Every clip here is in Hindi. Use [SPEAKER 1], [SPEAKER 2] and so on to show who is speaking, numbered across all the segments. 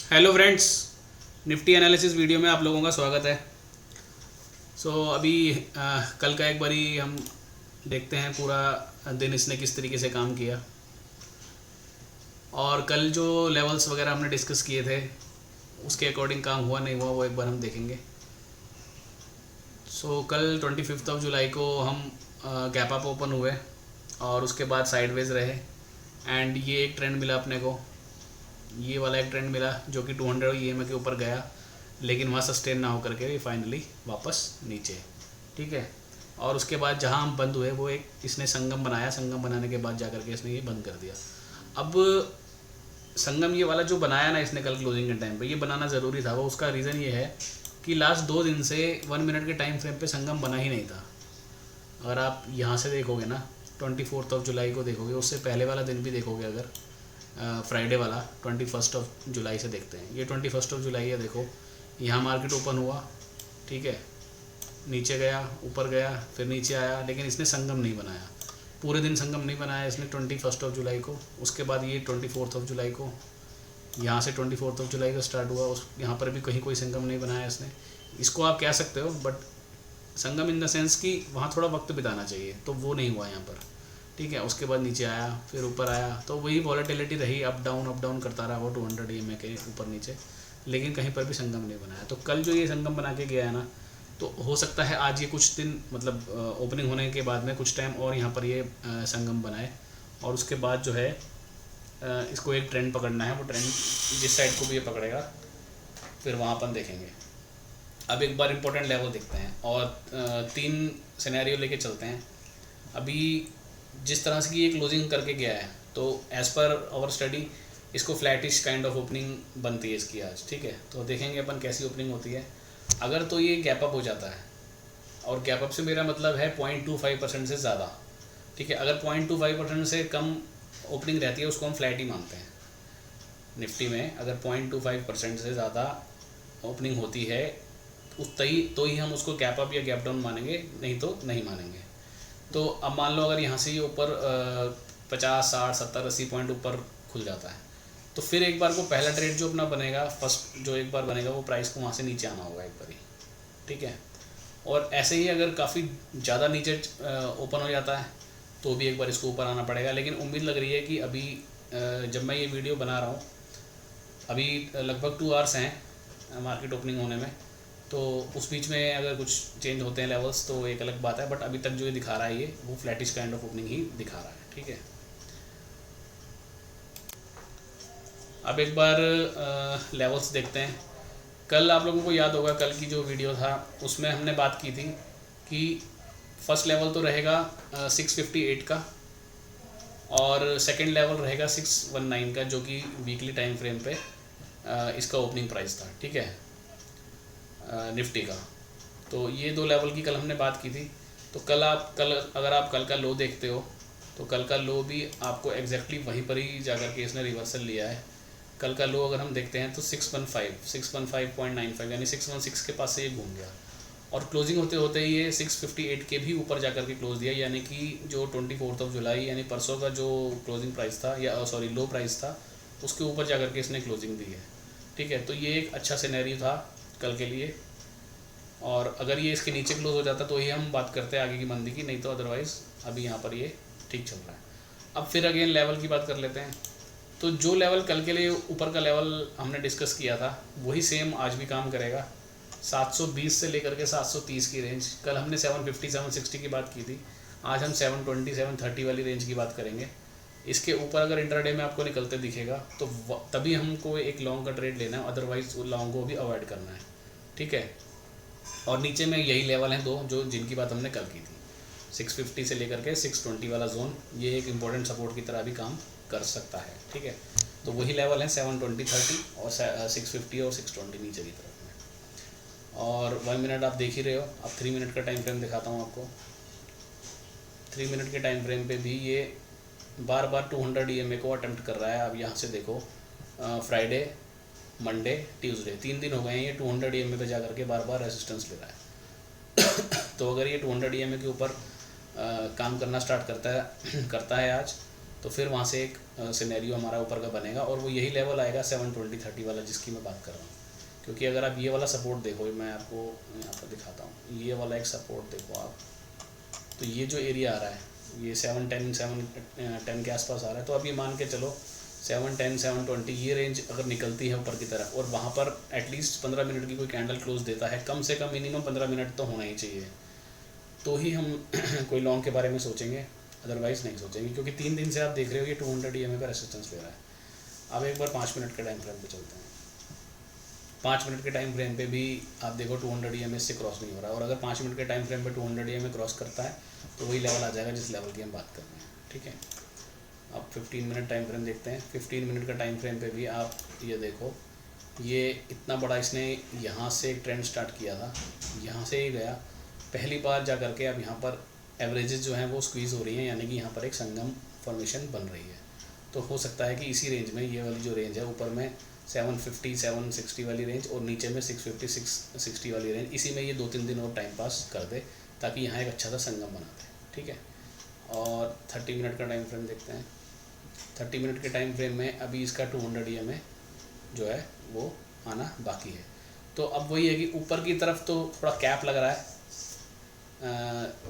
[SPEAKER 1] Hello friends, Nifty analysis video में आप लोगों का स्वागत है। अभी कल का एक बारी हम देखते हैं पूरा दिन इसने किस तरीके से काम किया, और कल जो लेवल्स वगैरह हमने डिस्कस किए थे उसके अकॉर्डिंग काम हुआ नहीं हुआ वो एक बार हम देखेंगे। कल 25 जुलाई को हम गैप अप ओपन हुए और उसके बाद साइडवेज रहे, एंड ये एक ट्रेंड मिला अपने को, ये वाला एक ट्रेंड मिला जो कि 200 EMA के ऊपर गया, लेकिन वहाँ सस्टेन ना होकर के फाइनली वापस नीचे। ठीक है, और उसके बाद जहाँ हम बंद हुए वो एक इसने संगम बनाया, संगम बनाने के बाद जाकर के इसने ये बंद कर दिया। अब संगम ये वाला जो बनाया ना इसने कल क्लोजिंग के टाइम पे, ये बनाना ज़रूरी था। वो उसका रीज़न ये है कि लास्ट 2 दिन से 1 मिनट के टाइम फ्रेम पे संगम बना ही नहीं था। अगर आप यहाँ से देखोगे ना, 24 जुलाई को देखोगे, उससे पहले वाला दिन भी देखोगे, अगर फ्राइडे वाला 21 जुलाई से देखते हैं, ये 21 जुलाई है। देखो यहाँ मार्केट ओपन हुआ, ठीक है, नीचे गया, ऊपर गया, फिर नीचे आया, लेकिन इसने संगम नहीं बनाया, पूरे दिन संगम नहीं बनाया इसने 21 जुलाई को। उसके बाद ये 24 जुलाई को, यहाँ से 24 जुलाई का स्टार्ट हुआ, उस यहाँ पर भी कहीं कोई संगम नहीं बनाया इसने। इसको आप कह सकते हो, but Sangam in the sense कि वहाँ थोड़ा वक्त बिताना चाहिए, तो वो नहीं हुआ यहाँ पर। ठीक है, उसके बाद नीचे आया, फिर ऊपर आया, तो वही वॉलेटिलिटी रही, अप डाउन करता रहा वो 200 EMA के ऊपर नीचे, लेकिन कहीं पर भी संगम नहीं बनाया। तो कल जो ये संगम बना के गया है ना, तो हो सकता है आज ये कुछ दिन, मतलब ओपनिंग होने के बाद में कुछ टाइम और यहाँ पर ये संगम बनाए, और उसके बाद जो है इसको एक ट्रेंड पकड़ना है। वो ट्रेंड जिस साइड को भी ये पकड़ेगा फिर वहाँ अपन देखेंगे। अब एक बार इंपॉर्टेंट लेवल देखते हैं और 3 सिनेरियो लेके चलते हैं। अभी जिस तरह से कि ये क्लोजिंग करके गया है, तो एज़ पर आवर स्टडी इसको फ्लैटिश काइंड ऑफ ओपनिंग बनती है इसकी आज। ठीक है, तो देखेंगे अपन कैसी ओपनिंग होती है। अगर तो ये गैप अप हो जाता है, और गैप अप से मेरा मतलब है 0.25% से ज़्यादा। ठीक है, अगर 0.25% से कम ओपनिंग रहती है उसको हम फ्लैट ही मानते हैं। निफ्टी में अगर 0.25% से ज़्यादा ओपनिंग होती है तो ही हम उसको गैप अप या गैप डाउन मानेंगे, नहीं तो नहीं मानेंगे। तो अब मान लो अगर यहाँ से ये ऊपर 50, 60, 70, 80 पॉइंट ऊपर खुल जाता है, तो फिर एक बार को पहला ट्रेड जो अपना बनेगा, फर्स्ट जो एक बार बनेगा, वो प्राइस को वहाँ से नीचे आना होगा एक बार ही। ठीक है, और ऐसे ही अगर काफ़ी ज़्यादा नीचे ओपन हो जाता है तो भी एक बार इसको ऊपर आना पड़ेगा। लेकिन उम्मीद लग रही है कि अभी जब मैं ये वीडियो बना रहा हूँ, अभी लगभग 2 आवर्स हैं मार्केट ओपनिंग होने में, तो उस बीच में अगर कुछ चेंज होते हैं लेवल्स तो एक अलग बात है, बट अभी तक जो ये दिखा रहा है ये वो फ्लैटिश काइंड ऑफ ओपनिंग ही दिखा रहा है। ठीक है, अब एक बार लेवल्स देखते हैं। कल आप लोगों को याद होगा, कल की जो वीडियो था उसमें हमने बात की थी कि फर्स्ट लेवल तो रहेगा 658 का, और सेकंड लेवल रहेगा 619 का, जो कि वीकली टाइम फ्रेम पे इसका ओपनिंग प्राइस था। ठीक है, निफ्टी का। तो ये 2 लेवल की कल हमने बात की थी। तो कल अगर आप कल का लो देखते हो, तो कल का लो भी आपको एग्जैक्टली वहीं पर ही जाकर के इसने रिवर्सल लिया है। कल का लो अगर हम देखते हैं तो 615.95, यानी 616 के पास से ये घूम गया, और क्लोजिंग होते होते ही ये 658 के भी ऊपर जाकर के क्लोज दिया, यानी कि जो 24 जुलाई यानी परसों का जो क्लोजिंग प्राइस था, या सॉरी लो प्राइस था, उसके ऊपर जाकर के इसने क्लोजिंग दी है। ठीक है, तो ये एक अच्छा सिनेरियो था कल के लिए, और अगर ये इसके नीचे क्लोज हो जाता तो ही हम बात करते हैं आगे की मंदी की, नहीं तो अदरवाइज़ अभी यहाँ पर ये ठीक चल रहा है। अब फिर अगेन लेवल की बात कर लेते हैं। तो जो लेवल कल के लिए ऊपर का लेवल हमने डिस्कस किया था वही सेम आज भी काम करेगा। 720 से लेकर के 730 की रेंज, कल हमने 750, 760 की बात की थी, आज हम 720, 730 वाली रेंज की बात करेंगे। इसके ऊपर अगर इंट्राडे में आपको निकलते दिखेगा तो तभी हमको एक लॉन्ग का ट्रेड लेना है, अदरवाइज लॉन्ग को भी अवॉइड करना है। ठीक है, और नीचे में यही लेवल हैं 2 जो जिनकी बात हमने कल की थी, 650 से लेकर के 620 वाला जोन, ये एक इम्पोर्टेंट सपोर्ट की तरह भी काम कर सकता है। ठीक है, तो वही लेवल है 720, 30 और 650 और 620 नीचे की तरफ में। और 1 मिनट आप देख ही रहे हो, अब 3 मिनट का टाइम फ्रेम दिखाता हूँ आपको। 3 मिनट के टाइम फ्रेम पे भी ये बार बार 200 EMA को अटेम्प्ट कर रहा है। अब यहाँ से देखो, फ्राइडे, मंडे, ट्यूसडे, 3 दिन हो गए हैं ये 200 EMA पे जा करके बार बार रेजिस्टेंस ले रहा है। तो अगर ये 200 EMA के ऊपर काम करना स्टार्ट करता है आज, तो फिर वहाँ से एक सिनेरियो हमारा ऊपर का बनेगा और वो यही लेवल आएगा 720-30 वाला जिसकी मैं बात कर रहा हूँ। क्योंकि अगर आप ये वाला सपोर्ट देखो, मैं आपको यहाँ पर दिखाता हूँ, ये वाला एक सपोर्ट देखो आप, तो ये जो एरिया आ रहा है ये 710 के आसपास आ रहा है। तो अब ये मान के चलो 710 720 ये रेंज अगर निकलती है ऊपर की तरफ और वहाँ पर एटलीस्ट 15 मिनट की कोई कैंडल क्लोज देता है, कम से कम मिनिमम 15 मिनट तो होना ही चाहिए, तो ही हम कोई लॉन्ग के बारे में सोचेंगे, अदरवाइज़ नहीं सोचेंगे। क्योंकि 3 दिन से आप देख रहे हो ये 200 EMA का रेसिस्टेंस ले रहा है। अब एक बार 5 मिनट के टाइम फ्रेम पे चलते हैं। 5 मिनट के टाइम फ्रेम पे भी आप देखो 200 EMA से क्रॉस नहीं हो रहा है, और अगर 5 मिनट के टाइम फ्रेम पे 200 EMA क्रॉस करता है तो वही लेवल आ जाएगा जिस लेवल की हम बात कर रहे हैं, ठीक है। अब 15 मिनट टाइम फ्रेम देखते हैं। 15 मिनट का टाइम फ्रेम पे भी आप ये देखो, ये इतना बड़ा इसने यहाँ से एक ट्रेंड स्टार्ट किया था, यहाँ से ही गया पहली बार जा करके, अब यहाँ पर एवरेजेस जो हैं वो स्क्वीज़ हो रही हैं, यानी कि यहाँ पर एक संगम फॉर्मेशन बन रही है। तो हो सकता है कि इसी रेंज में, ये वाली जो रेंज है ऊपर में 750 760 वाली रेंज और नीचे में 650 660 वाली रेंज, इसी में ये 2-3 दिन और टाइम पास कर दे ताकि यहाँ एक अच्छा सा संगम बना दे, ठीक है। और 30 मिनट का टाइम फ्रेम देखते हैं। 30 मिनट के टाइम फ्रेम में अभी इसका 200 EMA जो है वो आना बाकी है। तो अब वही है कि ऊपर की तरफ तो थोड़ा कैप लग रहा है,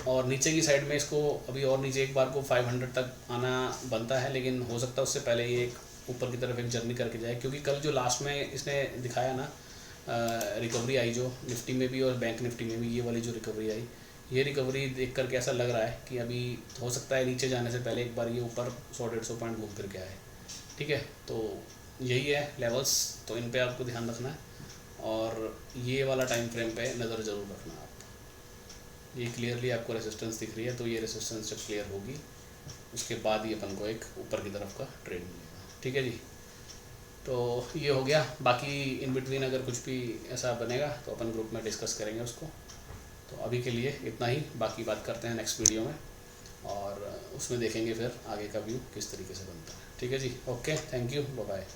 [SPEAKER 1] और नीचे की साइड में इसको अभी और नीचे एक बार को 500 तक आना बनता है, लेकिन हो सकता है उससे पहले ये एक ऊपर की तरफ एक जर्नी करके जाए। क्योंकि कल जो लास्ट में इसने दिखाया ना रिकवरी आई जो निफ्टी में भी और बैंक निफ्टी में भी, ये वाली जो रिकवरी आई, ये रिकवरी देख करके ऐसा लग रहा है कि अभी हो सकता है नीचे जाने से पहले एक बार ये ऊपर 100-150 पॉइंट घूम फिर के आए, ठीक है। तो यही है लेवल्स, तो इन पे आपको ध्यान रखना है और ये वाला टाइम फ्रेम पे नज़र ज़रूर रखना आप। ये क्लियरली आपको रेसिस्टेंस दिख रही है, तो ये रेसिस्टेंस जब क्लियर होगी उसके बाद ही अपन को एक ऊपर की तरफ का ट्रेड मिलेगा, ठीक है जी। तो ये हो गया, बाकी इन बिटवीन अगर कुछ भी ऐसा बनेगा तो अपन ग्रुप में डिस्कस करेंगे उसको। तो अभी के लिए इतना ही, बाकी बात करते हैं नेक्स्ट वीडियो में और उसमें देखेंगे फिर आगे का व्यू किस तरीके से बनता है, ठीक है जी। Okay, thank you, bye bye.